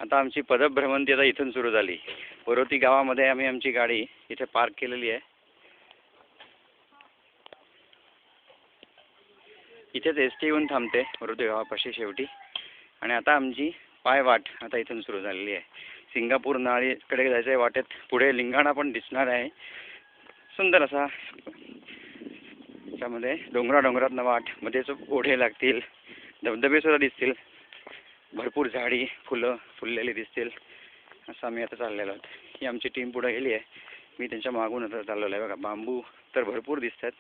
आता आमची पदभ्रमंती आता इथून सुरू झाली. वरोती गावामध्ये आम्ही आमची गाडी इथे पार्क केलेली आहे. इथेच एस टी येऊन थांबते वरोती गावापाशी शेवटी. आणि आता आमची पायवाट आता इथून सुरू झालेली आहे. सिंगापूर नाळीकडे जायचं वाटेत पुढे लिंगाणा पण दिसणार आहे. सुंदर असा त्यामध्ये डोंगरातनं वाट, मध्येच ओढे लागतील, धबधबे सुद्धा दिसतील, भरपूर झाडी फुलं फुललेली दिसतील. असं आम्ही आता चाललेलो आहोत. ही आमची टीम पुढे गेली आहे. मी त्यांच्या मागून आता चाललेलो आहे. बघा बांबू तर भरपूर दिसत आहेत.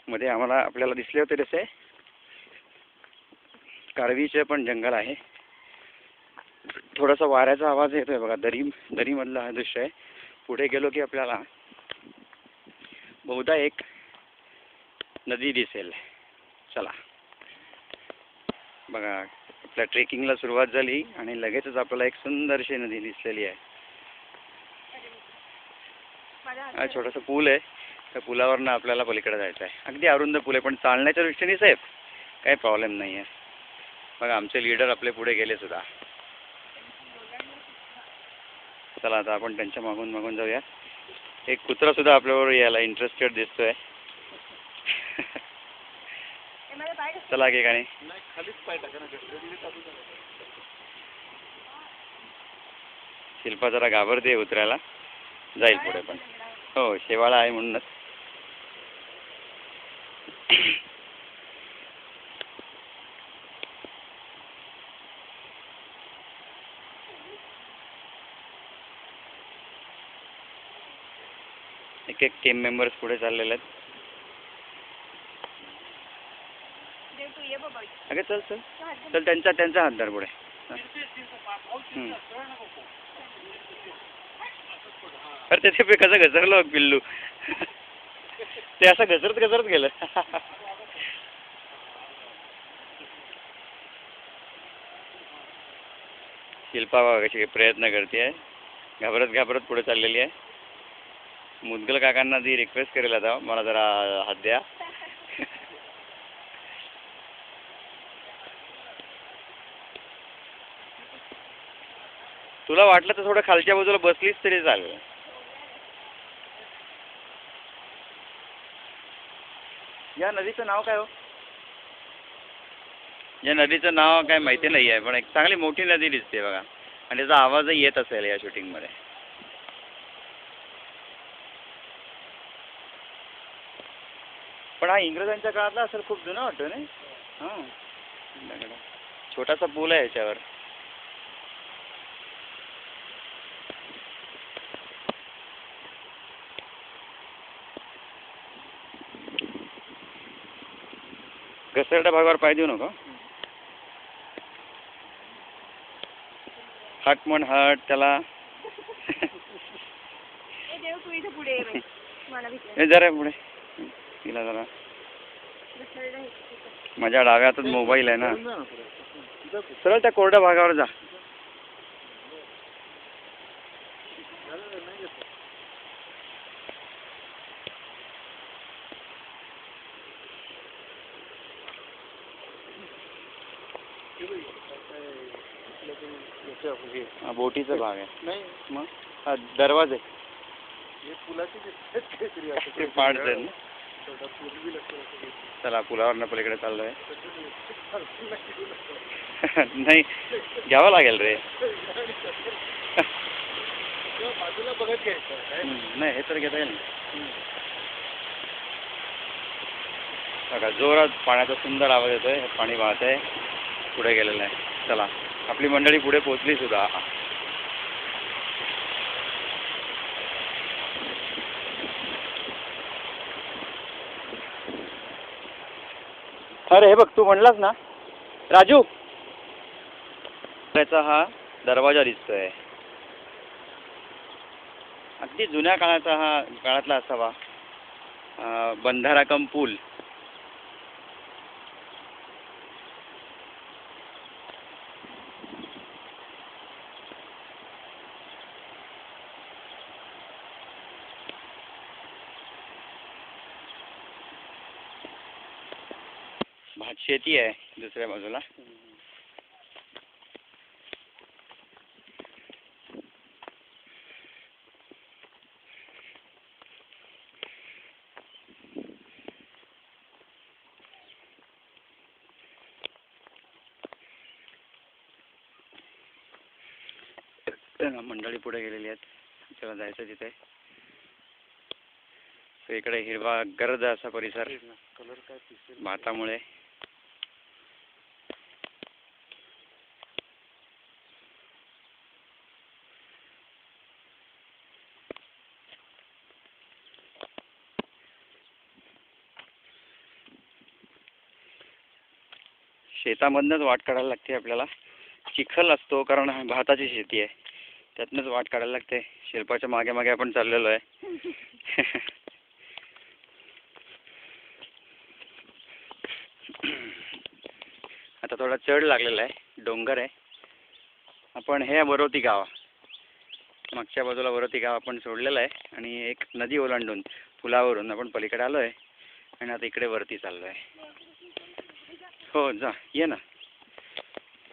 मध्ये आपल्याला दिसले होते तसे कारवीचे पण जंगल आहे. थोडासा वाऱ्याचा आवाज येतोय बघा. दरीमधला हा दृश्य आहे. पुढे गेलो की आपल्याला बहुधा एक नदी दिसेल. चला बघा, आपल्या ट्रेकिंगला सुरुवात झाली आणि लगेचच आपल्याला एक सुंदरशी नदी दिसलेली आहे. हा छोटासा पूल आहे. त्या पुलावरनं आपल्याला पलीकडे जायचं आहे. अगदी अरुंद पूल आहे पण चालण्याच्या दृष्टीने सेफ, काही प्रॉब्लेम नाही आहे. बघा आमचे लीडर आपले पुढे गेले सुद्धा. चला आता आपण त्यांच्या मागून जाऊया. एक कुत्रा सुद्धा आपल्याबरोबर यायला इंटरेस्टेड दिसतोय. चला की काही शिल्पा जरा घाबरते उतरायला, जाईल पुढे पण. हो, शेवाळा आहे म्हणूनच. एक टीम मेंबर्स पुढे चाललेले आहेत. अगं चल चल चल, त्यांचा हात धर पुढे. अरे त्याचे कसं घसरलं पिल्लू. ते असं घसरत गेलं. शिल्पा बघा कशी प्रयत्न करते आहे. घाबरत पुढे चाललेली आहे. मुदगल काकांना ती रिक्वेस्ट करेल आता, मला जरा हात द्या. तुला वाटलं तर थोडं खालच्या बाजूला बसलीच तरी चालेल. या नदीचं नाव काय हो? या नदीचं नाव काय माहिती नाही आहे, पण एक चांगली मोठी नदी दिसते बघा. आणि त्याचा आवाजही येत असेल या शूटिंगमध्ये. पण हा इंग्रजांच्या काळातला असेल, खूप जुना वाटतो नाही? हां, छोटासा पूल आहे याच्यावर. घसरत्या भागावर पाय देऊ नका. हट म्हण हट त्याला. जरा पुढे तिला जरा. माझ्या डाव्या हातात मोबाईल आहे ना. सरळ त्या कोरड्या भागावर जा. हा बोटीचा भाग आहे. नाही मग हा दरवाजे पुलाची पार्ट आहे ना. चला पुलावरनं पलीकडे चाललोय. नाही घ्यावं लागेल रे. नाही हे तर घेता येईल. बघा जोरात पाण्याचा सुंदर आवाज येतोय. पाणी वाहत आहे, पुढे गेलेलं आहे. चला आपली मंडळी पुढे पोहोचली सुद्धा. अरे हे बघ, तू म्हणलास ना राजू, त्याचा हा दरवाजा दिसतोय. अगदी जुन्या काळातला असावा. बंधारा कम पूल. भात शेती आहे दुसऱ्या बाजूला. मंडळी पुढे गेलेली आहेत. आपल्याला जायचं तिथे. तर इकडे हिरवा गर्द असा परिसर भातामुळे. शेतामधनंच वाट काढायला लागते आपल्याला. चिखल असतो कारण भाताची शेती आहे, त्यातनंच वाट काढायला लागते. शिल्पाच्या मागे मागे आपण चाललेलो आहे. आता थोडा चढ लागलेला आहे, डोंगर आहे. आपण हे वरोती गाव, मागच्या बाजूला वरोती गाव आपण सोडलेलं आहे आणि एक नदी ओलांडून पुलावरून आपण पलीकडे आलो आहे आणि आता इकडे वरती चाललो आहे. हो जा, ये ना.